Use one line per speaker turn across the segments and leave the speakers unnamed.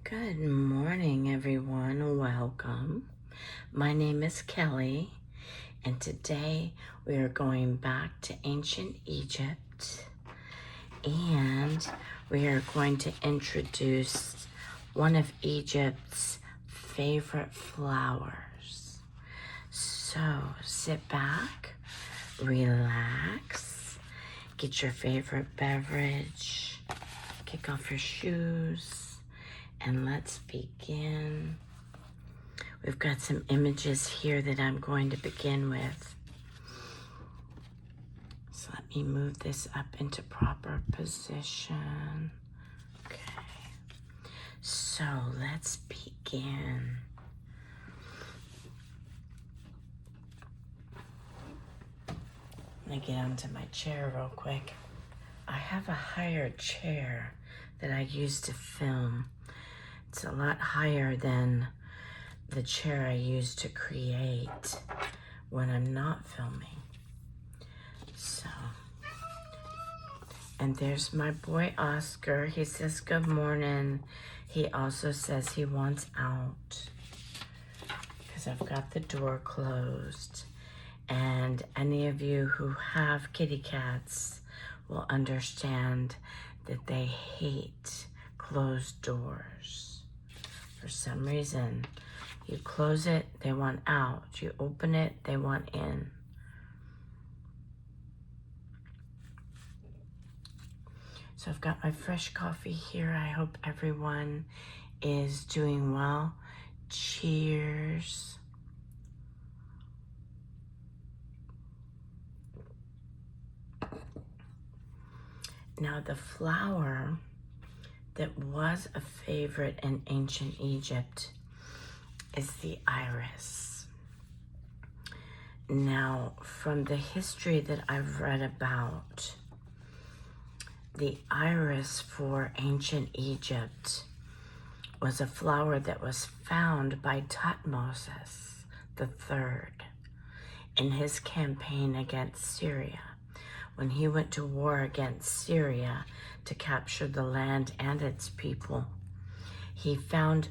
Good morning, everyone. Welcome. My name is Kelly, and today we are going back to ancient Egypt, and we are going to introduce one of Egypt's favorite flowers. So sit back, relax, get your favorite beverage, kick off your shoes, and let's begin. We've got some images here that I'm going to begin with. So let me move this up into proper position. Okay. So let's begin. Let me get onto my chair real quick. I have a higher chair that I use to film. It's a lot higher than the chair I use to create when I'm not filming. So, and there's my boy Oscar. He says good morning. He also says he wants out because I've got the door closed. And any of you who have kitty cats will understand that they hate closed doors. For some reason, you close it, they want out. You open it, they want in. So I've got my fresh coffee here. I hope everyone is doing well. Cheers. Now the flower that was a favorite in ancient Egypt is the iris. Now, from the history that I've read about, the iris for ancient Egypt was a flower that was found by Tutmosis III in his campaign against Syria. When he went to war against Syria to capture the land and its people, he found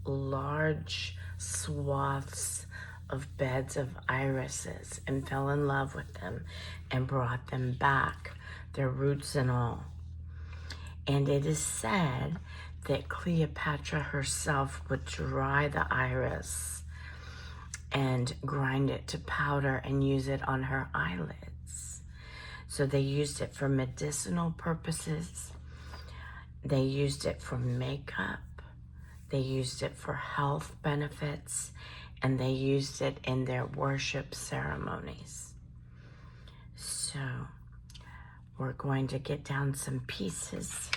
large swaths of beds of irises and fell in love with them and brought them back, their roots and all. And it is said that Cleopatra herself would dry the iris and grind it to powder and use it on her eyelids. So they used it for medicinal purposes. They used it for makeup. They used it for health benefits. And they used it in their worship ceremonies. So we're going to get down some pieces.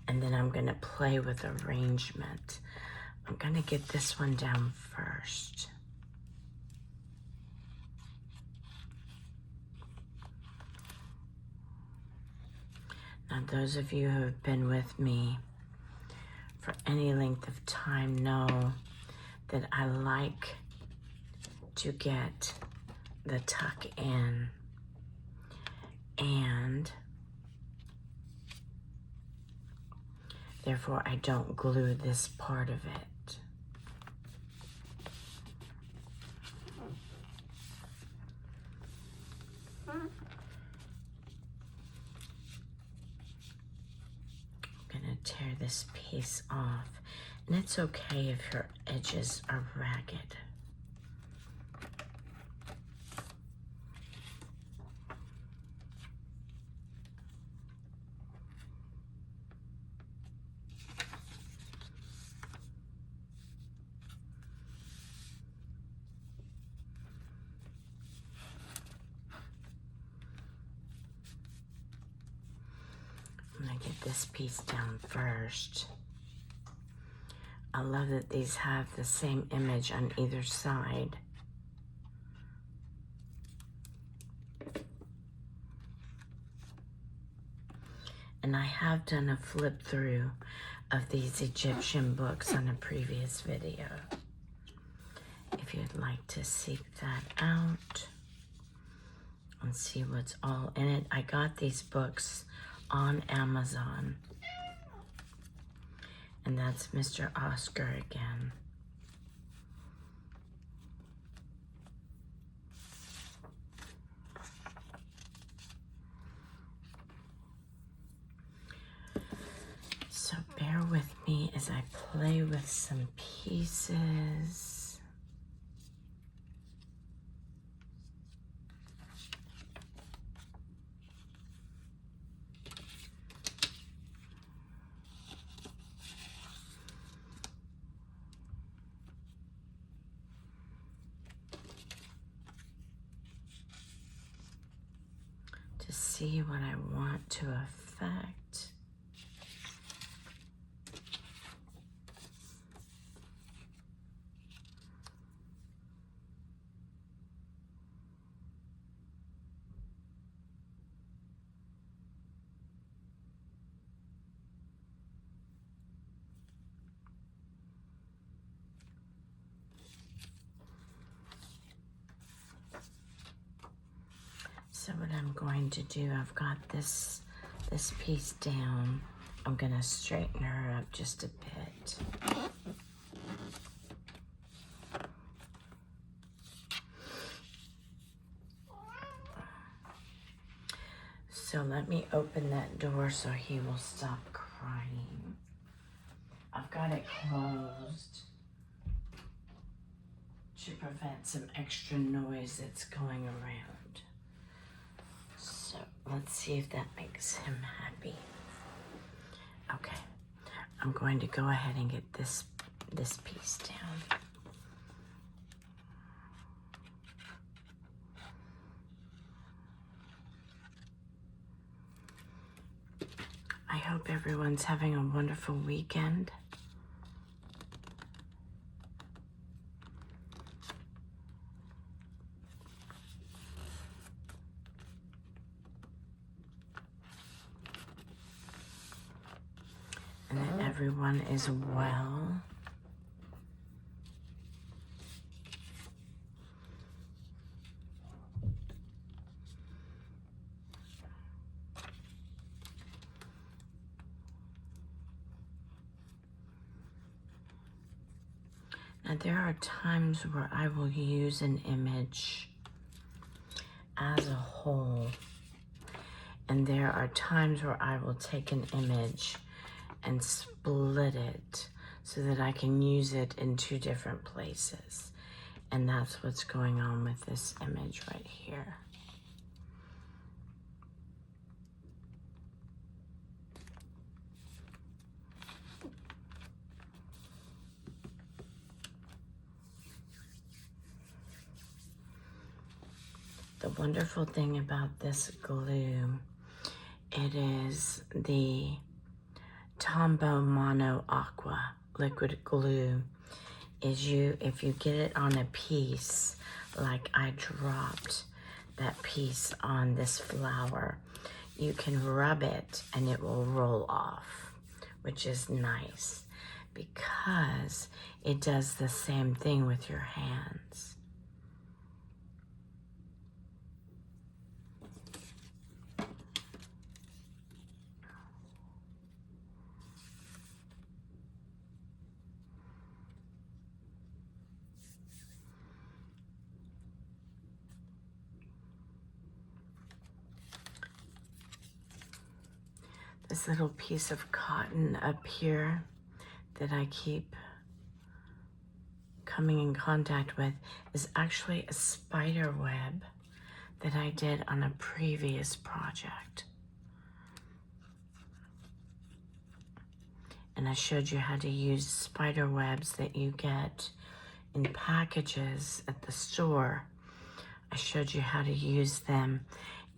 And then I'm going to play with arrangement. I'm going to get this one down first. Now, those of you who have been with me for any length of time know that I like to get the tuck in, and therefore I don't glue this part of it. Tear this piece off, and it's okay if your edges are ragged. I'm gonna get this piece down first. I love that these have the same image on either side. And I have done a flip through of these Egyptian books on a previous video. If you'd like to seek that out and see what's all in it. I got these books on Amazon. And that's Mr. Oscar again. So bear with me as I play with some pieces. To see what I want to affect. So what I'm going to do, I've got this piece down. I'm gonna straighten her up just a bit. So let me open that door so he will stop crying. I've got it closed to prevent some extra noise that's going around. So let's see if that makes him happy. Okay, I'm going to go ahead and get this piece down. I hope everyone's having a wonderful weekend. And that everyone is well. Now there are times where I will use an image as a whole. And there are times where I will take an image and split it so that I can use it in two different places. And that's what's going on with this image right here. The wonderful thing about this glue, it is the Tombow Mono Aqua liquid glue. If you get it on a piece, like I dropped that piece on this flower, you can rub it and it will roll off, which is nice because it does the same thing with your hands. This little piece of cotton up here that I keep coming in contact with is actually a spider web that I did on a previous project. And I showed you how to use spider webs that you get in packages at the store. I showed you how to use them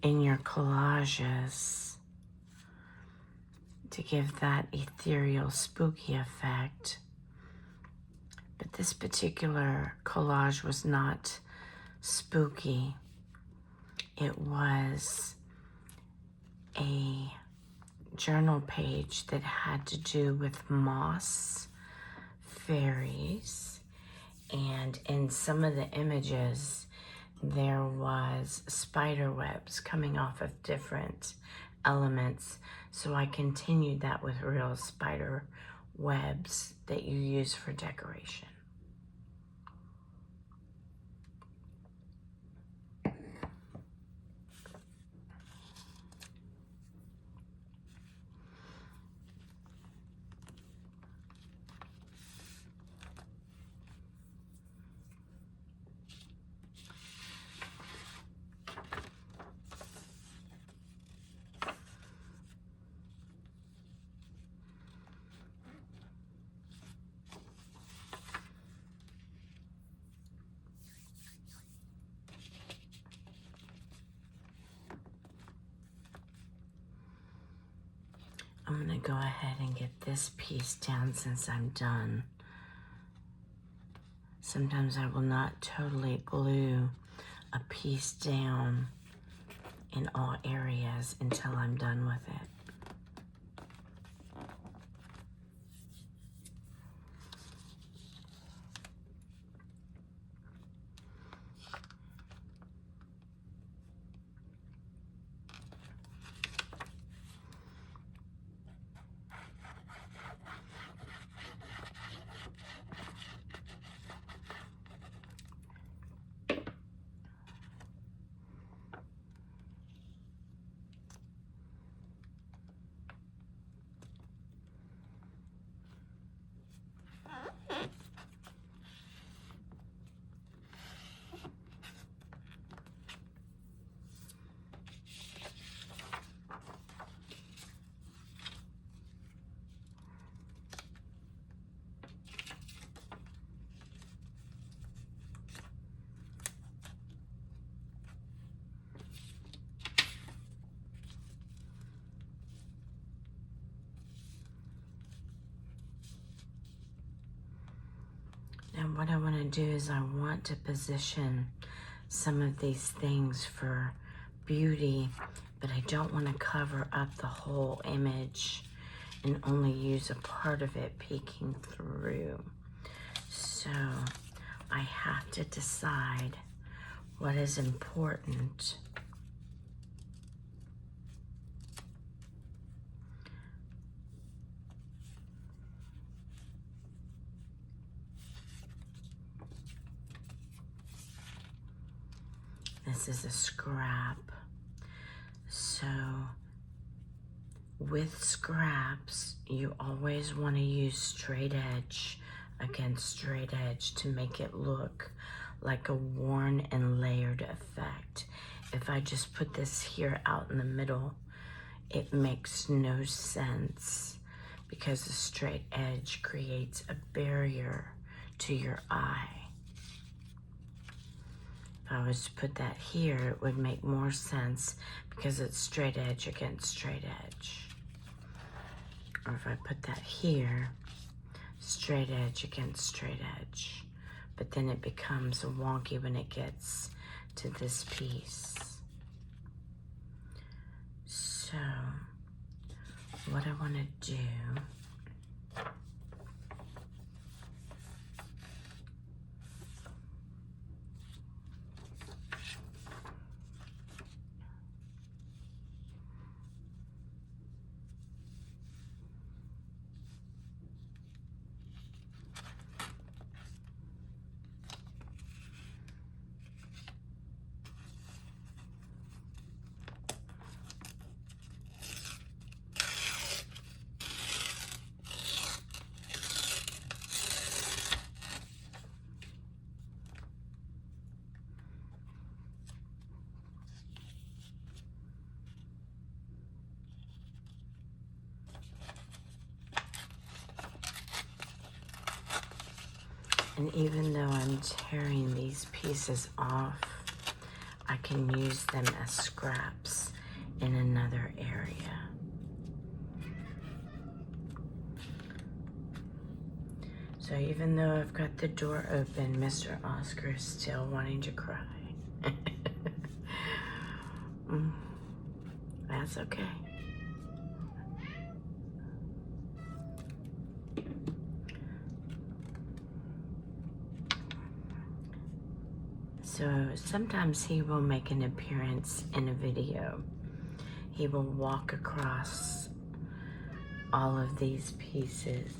in your collages to give that ethereal, spooky effect. But this particular collage was not spooky. It was a journal page that had to do with moss, fairies, and in some of the images there was spider webs coming off of different elements. So I continued that with real spider webs that you use for decoration. I'm going to go ahead and get this piece down since I'm done. Sometimes I will not totally glue a piece down in all areas until I'm done with it. And what I want to do is I want to position some of these things for beauty, but I don't want to cover up the whole image and only use a part of it peeking through. So I have to decide what is important. This is a scrap. So with scraps, you always want to use straight edge against straight edge to make it look like a worn and layered effect. If I just put this here out in the middle, it makes no sense because the straight edge creates a barrier to your eye. If I was to put that here, it would make more sense because it's straight edge against straight edge. Or if I put that here, straight edge against straight edge. But then it becomes wonky when it gets to this piece. So, what I want to do And even though I'm tearing these pieces off, I can use them as scraps in another area. So even though I've got the door open, Mr. Oscar is still wanting to cry. That's okay. So sometimes he will make an appearance in a video. He will walk across all of these pieces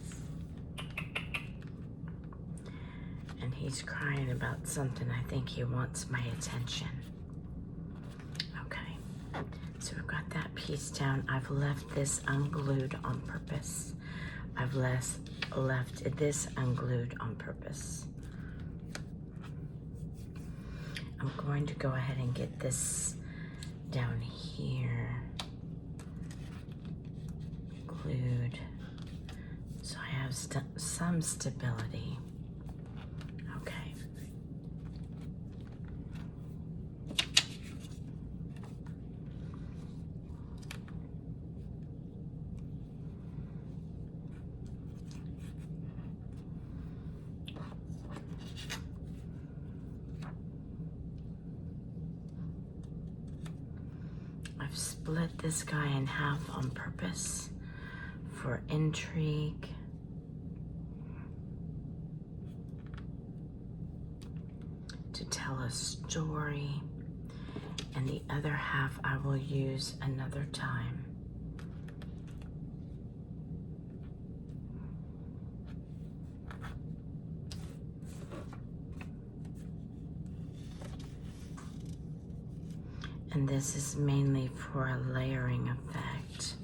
he's crying about something. I think he wants my attention. Okay, so we've got that piece down. I've left this unglued on purpose. I've left this unglued on purpose. I'm going to go ahead and get this down here glued so I have some stability. Okay. I've split this guy in half on purpose for intrigue. To tell a story, and the other half I will use another time. And this is mainly for a layering effect.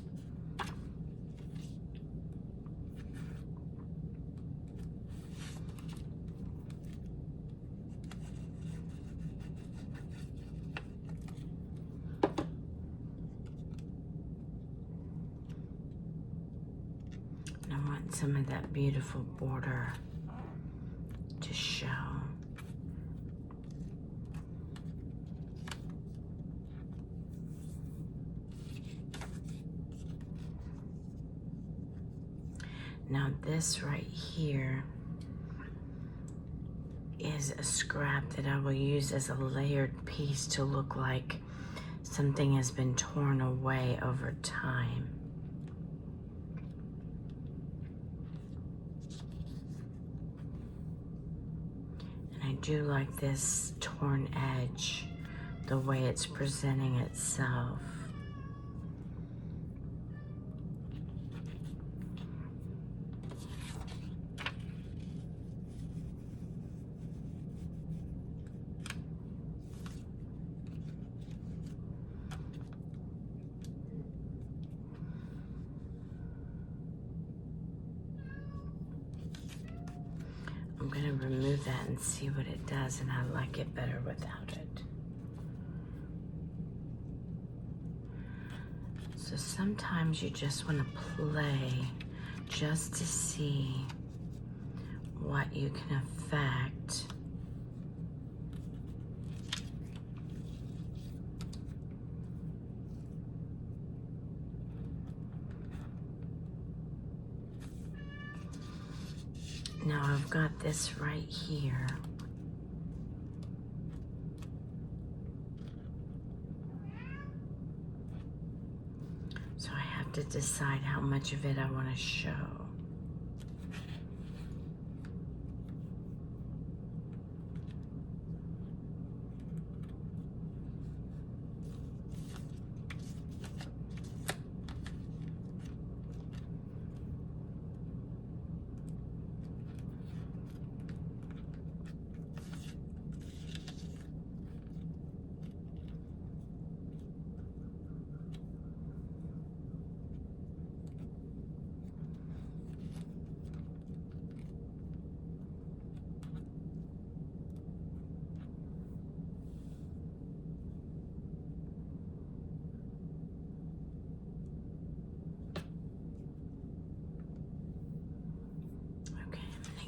And I want some of that beautiful border to show. Now this right here is a scrap that I will use as a layered piece to look like something has been torn away over time. And I do like this torn edge, the way it's presenting itself. I'm going to remove that and see what it does, and I like it better without it. So sometimes you just want to play just to see what you can affect. Now I've got this right here. So I have to decide how much of it I want to show.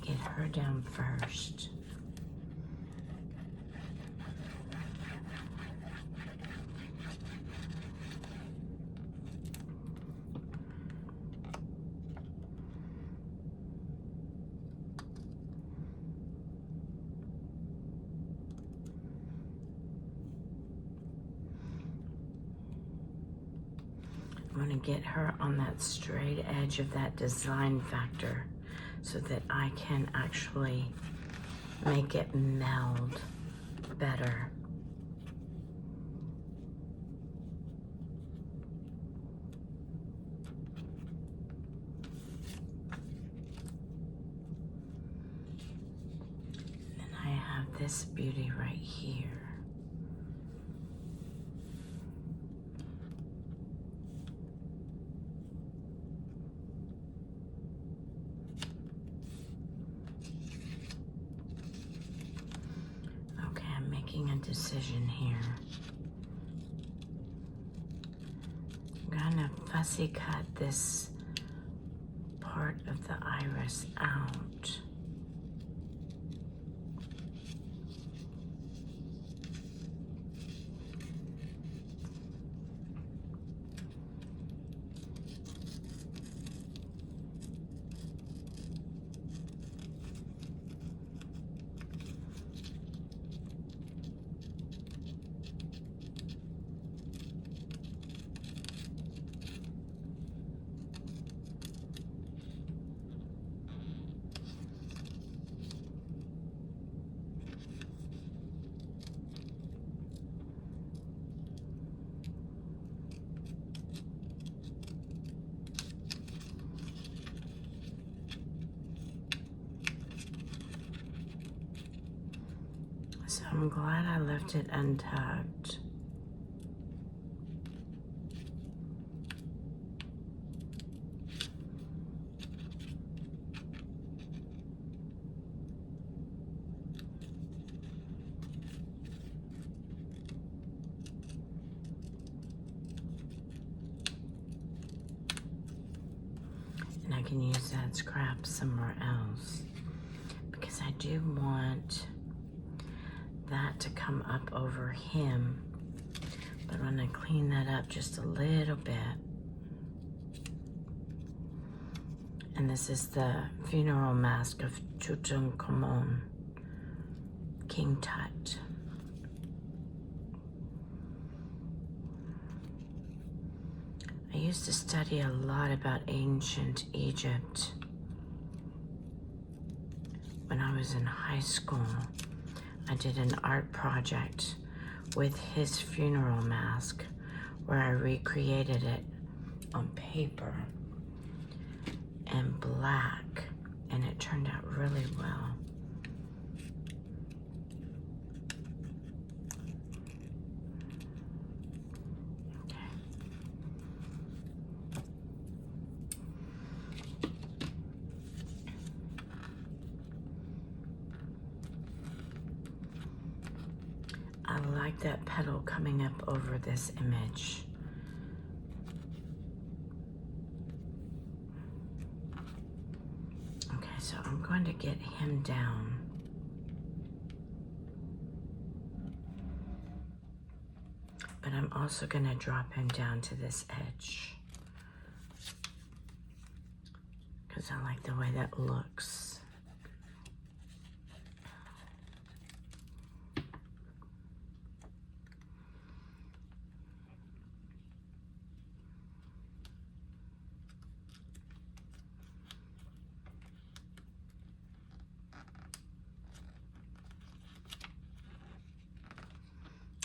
Get her down first. I'm going to get her on that straight edge of that design factor, so that I can actually make it meld better. And this beauty right here. Okay, I'm making a decision here. I'm gonna fussy cut this part of the iris out. So I'm glad I left it untucked. And I can use that scrap somewhere else because I do want that to come up over him, but when I clean that up just a little bit, and this is the funeral mask of Tutankhamun, King Tut. I used to study a lot about ancient Egypt when I was in high school. I did an art project with his funeral mask where I recreated it on paper in black, and it turned out really well. I like that petal coming up over this image. Okay, so I'm going to get him down. But I'm also going to drop him down to this edge, because I like the way that looks.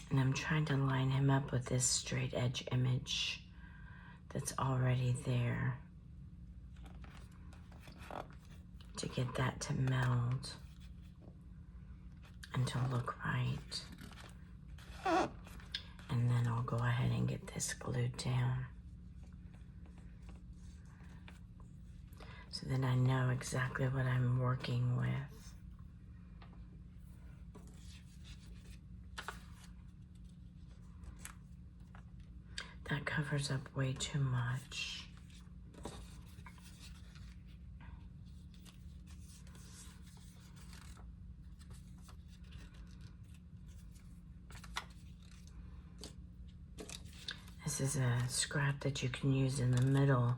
And I'm trying to line him up with this straight edge image that's already there to get that to meld and to look right. And then I'll go ahead and get this glued down, so then I know exactly what I'm working with. That covers up way too much. This is a scrap that you can use in the middle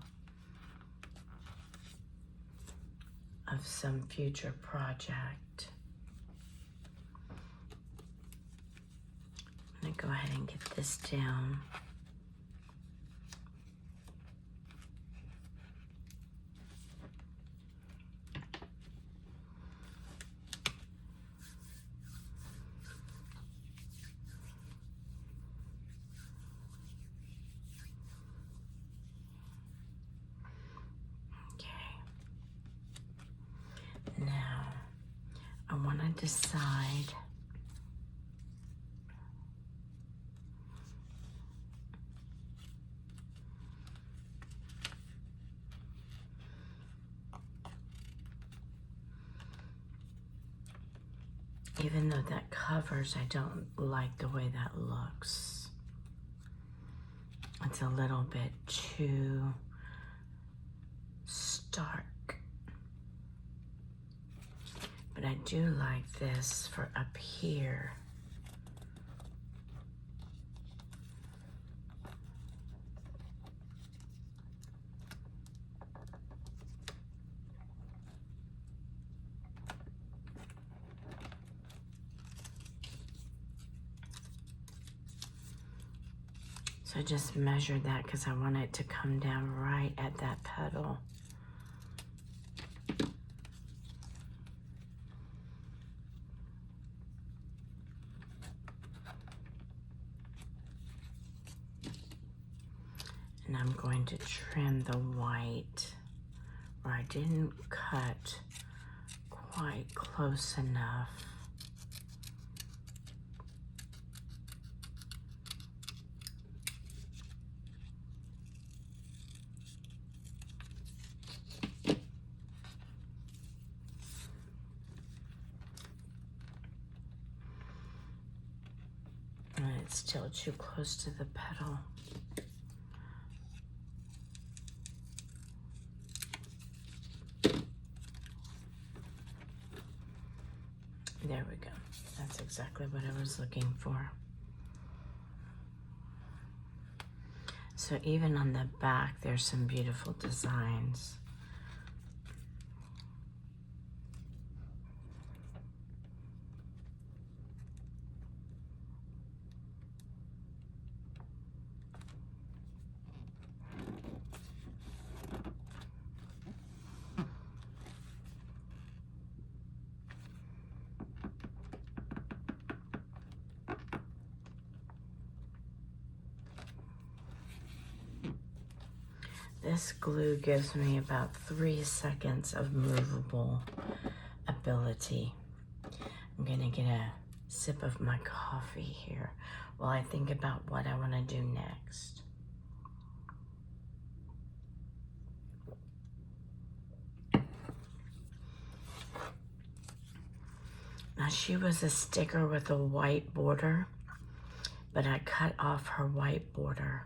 of some future project. I'm gonna go ahead and get this down. Now, I want to decide Even though that covers, I don't like the way that looks. It's a little bit too stark. But I do like this for up here. So I just measured that because I want it to come down right at that petal. And I'm going to trim the white where I didn't cut quite close enough. And it's still too close to the petal. There we go. That's exactly what I was looking for. So even on the back, there's some beautiful designs. This glue gives me about 3 seconds of movable ability. I'm gonna get a sip of my coffee here while I think about what I wanna do next. Now she was a sticker with a white border, but I cut off her white border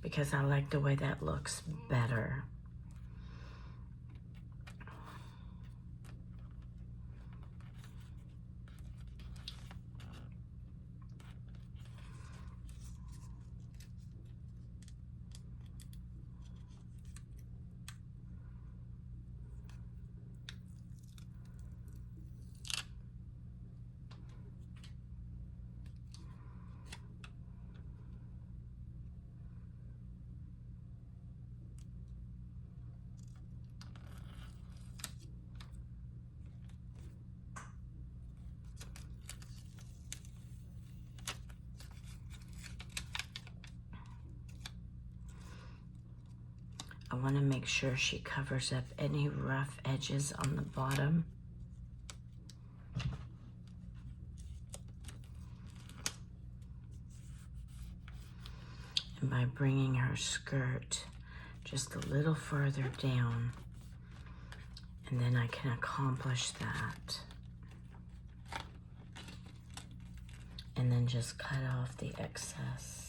because I like the way that looks better. I want to make sure she covers up any rough edges on the bottom. And by bringing her skirt just a little further down, and then I can accomplish that. And then just cut off the excess.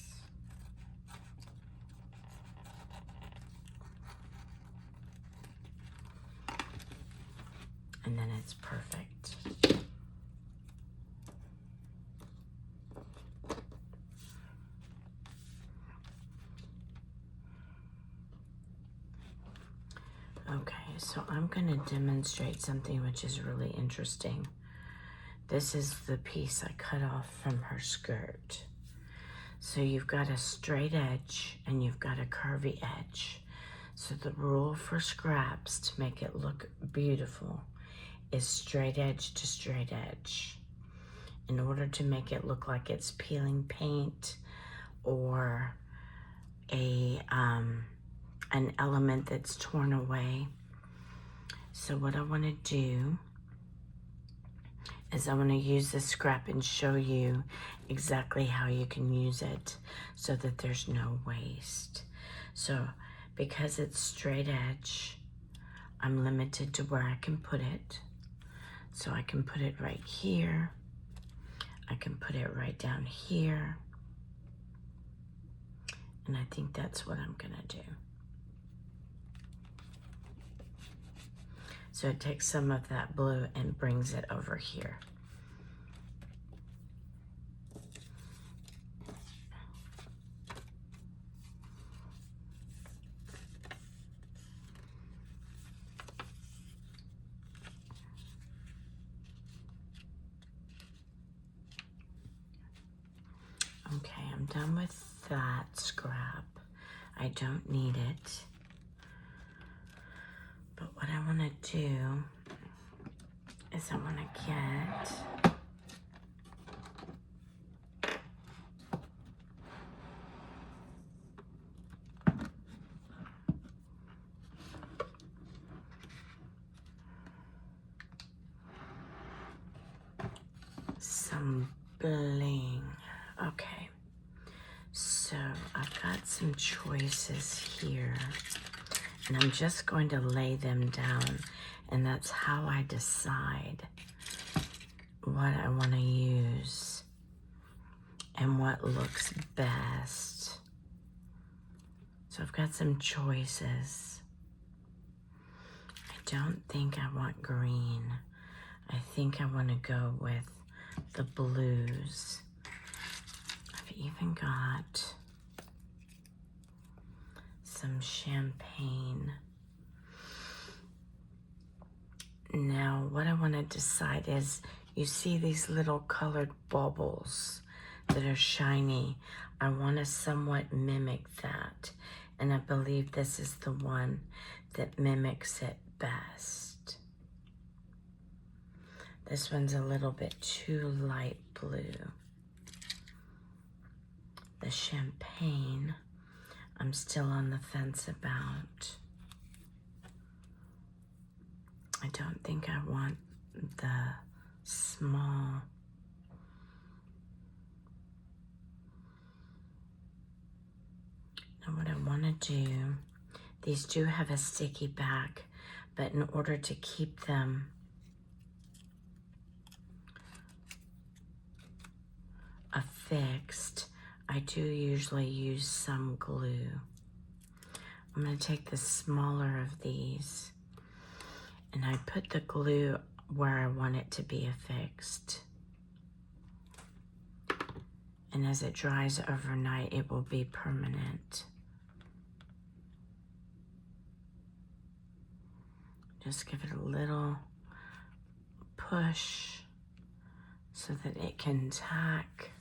And then it's perfect. Okay, so I'm going to demonstrate something which is really interesting. This is the piece I cut off from her skirt. So you've got a straight edge and you've got a curvy edge. So the rule for scraps to make it look beautiful is straight edge to straight edge. In order to make it look like it's peeling paint or an element that's torn away. So what I want to do is I want to use this scrap and show you exactly how you can use it so that there's no waste. So because it's straight edge, I'm limited to where I can put it. So I can put it right here. I can put it right down here. And I think that's what I'm gonna do. So it takes some of that blue and brings it over here. Okay, I'm done with that scrap. I don't need it. But what I want to do is I want to get some bling. Okay, so I've got some choices here, and I'm just going to lay them down, and that's how I decide what I want to use and what looks best. So I've got some choices. I don't think I want green. I think I want to go with the blues. I've even got some champagne. Now, what I want to decide is, you see these little colored bubbles that are shiny. I want to somewhat mimic that, and I believe this is the one that mimics it best. This one's a little bit too light blue. The champagne, I'm still on the fence about. I don't think I want the small. Now what I want to do, these do have a sticky back, but in order to keep them affixed, I do usually use some glue. I'm going to take the smaller of these and I put the glue where I want it to be affixed. And as it dries overnight, it will be permanent. Just give it a little push so that it can tack.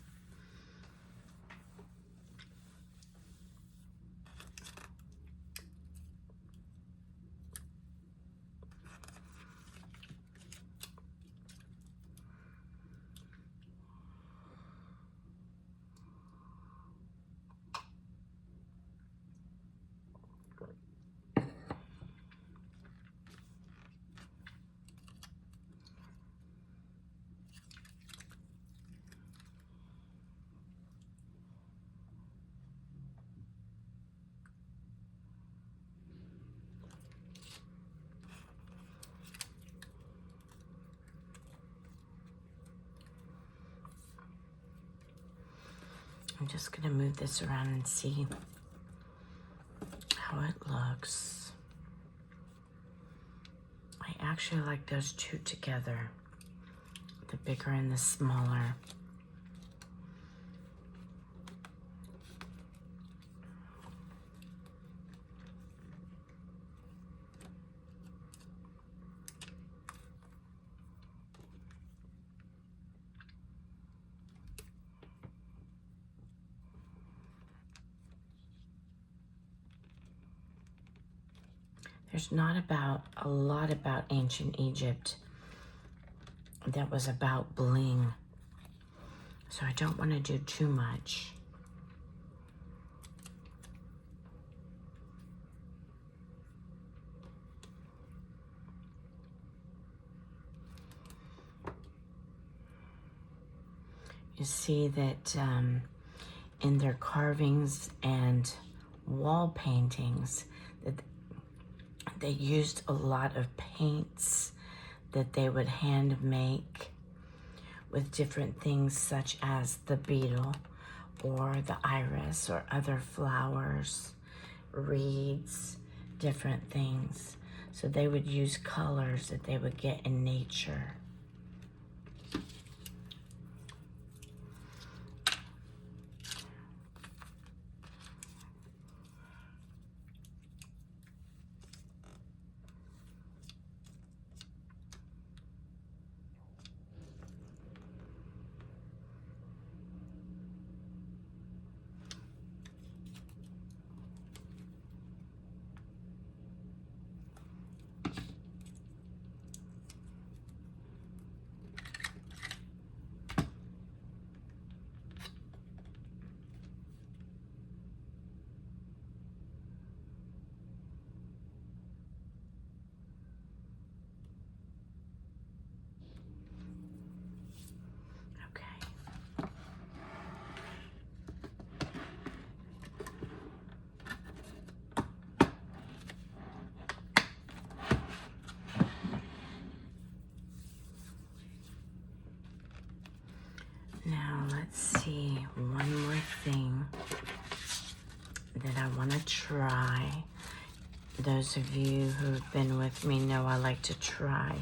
I'm just gonna move this around and see how it looks. I actually like those two together, the bigger and the smaller. There's not a lot about ancient Egypt that was about bling, so I don't want to do too much. You see that in their carvings and wall paintings, that they used a lot of paints that they would hand make with different things such as the beetle or the iris or other flowers, reeds, different things. So they would use colors that they would get in nature. Now let's see, one more thing that I want to try. Those of you who've been with me know I like to try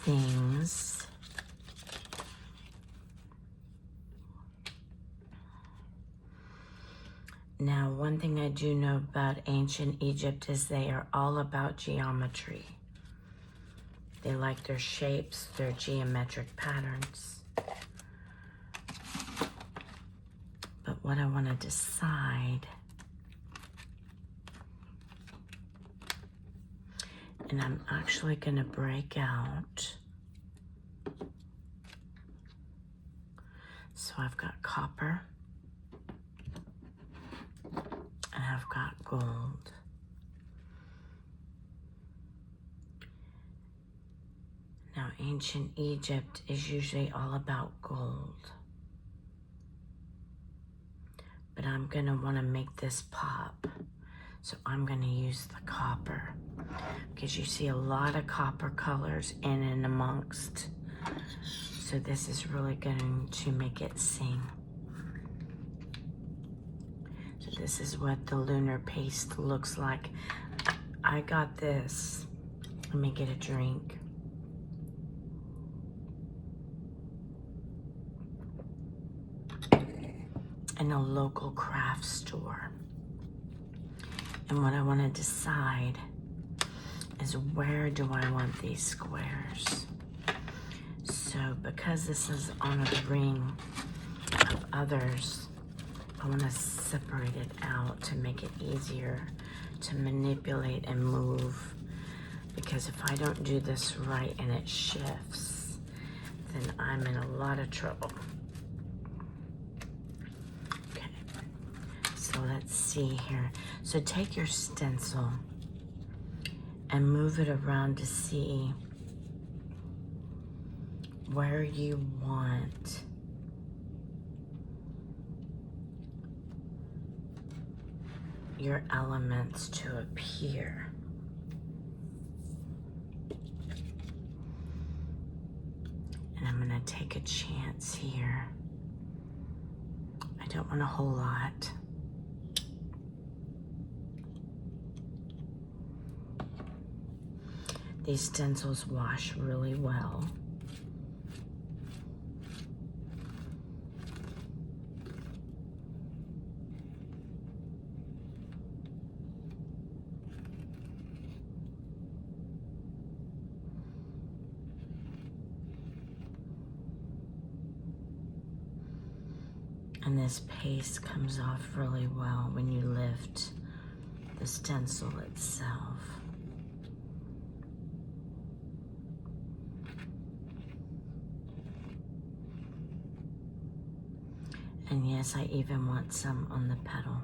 things. Now, one thing I do know about ancient Egypt is they are all about geometry. They like their shapes, their geometric patterns. But what I want to decide, and I'm actually going to break out. So I've got copper, and I've got gold. Now, ancient Egypt is usually all about gold. But I'm gonna wanna make this pop. So I'm gonna use the copper, because you see a lot of copper colors in and amongst. So this is really going to make it sing. So this is what the lunar paste looks like. I got this. Let me get a drink. In a local craft store. And what I want to decide is, where do I want these squares? So because this is on a ring of others, I want to separate it out to make it easier to manipulate and move. Because if I don't do this right and it shifts, then I'm in a lot of trouble. So let's see here. So take your stencil and move it around to see where you want your elements to appear. And I'm gonna take a chance here. I don't want a whole lot. These stencils wash really well. And this paste comes off really well when you lift the stencil itself. And yes, I even want some on the petal.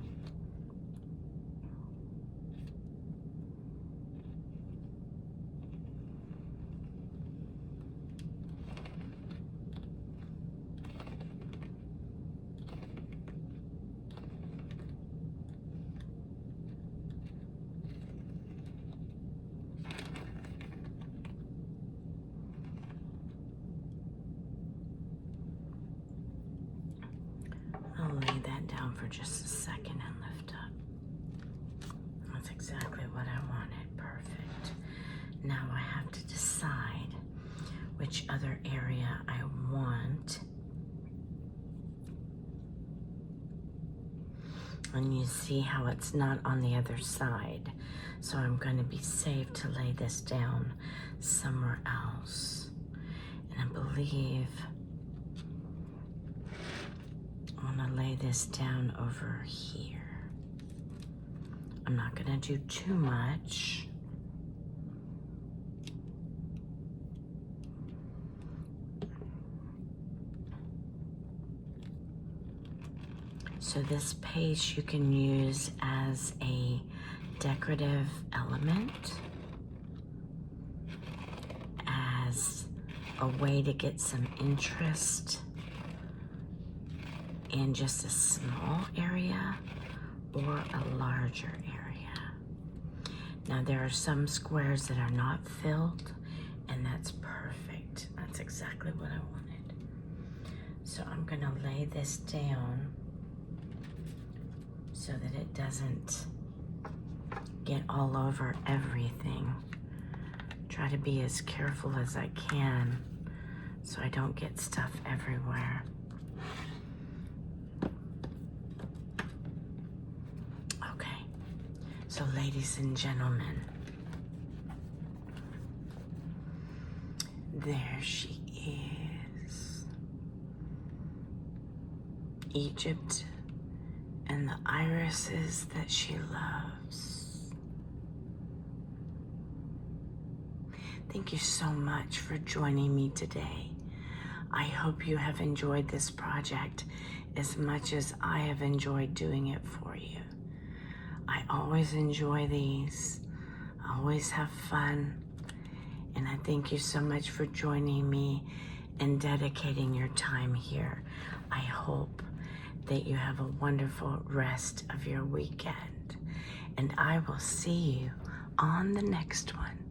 down for just a second and lift up. That's exactly what I wanted. Perfect. Now I have to decide which other area I want. And you see how it's not on the other side. So I'm going to be safe to lay this down somewhere else. And I believe I want to lay this down over here. I'm not going to do too much. So this paste you can use as a decorative element, as a way to get some interest in just a small area or a larger area. Now there are some squares that are not filled, and that's perfect. That's exactly what I wanted. So I'm gonna lay this down so that it doesn't get all over everything. Try to be as careful as I can so I don't get stuff everywhere. Okay, so ladies and gentlemen, there she is. Egypt and the irises that she loves. Thank you so much for joining me today. I hope you have enjoyed this project as much as I have enjoyed doing it for you. I always enjoy these. I always have fun. And I thank you so much for joining me and dedicating your time here. I hope that you have a wonderful rest of your weekend. And I will see you on the next one.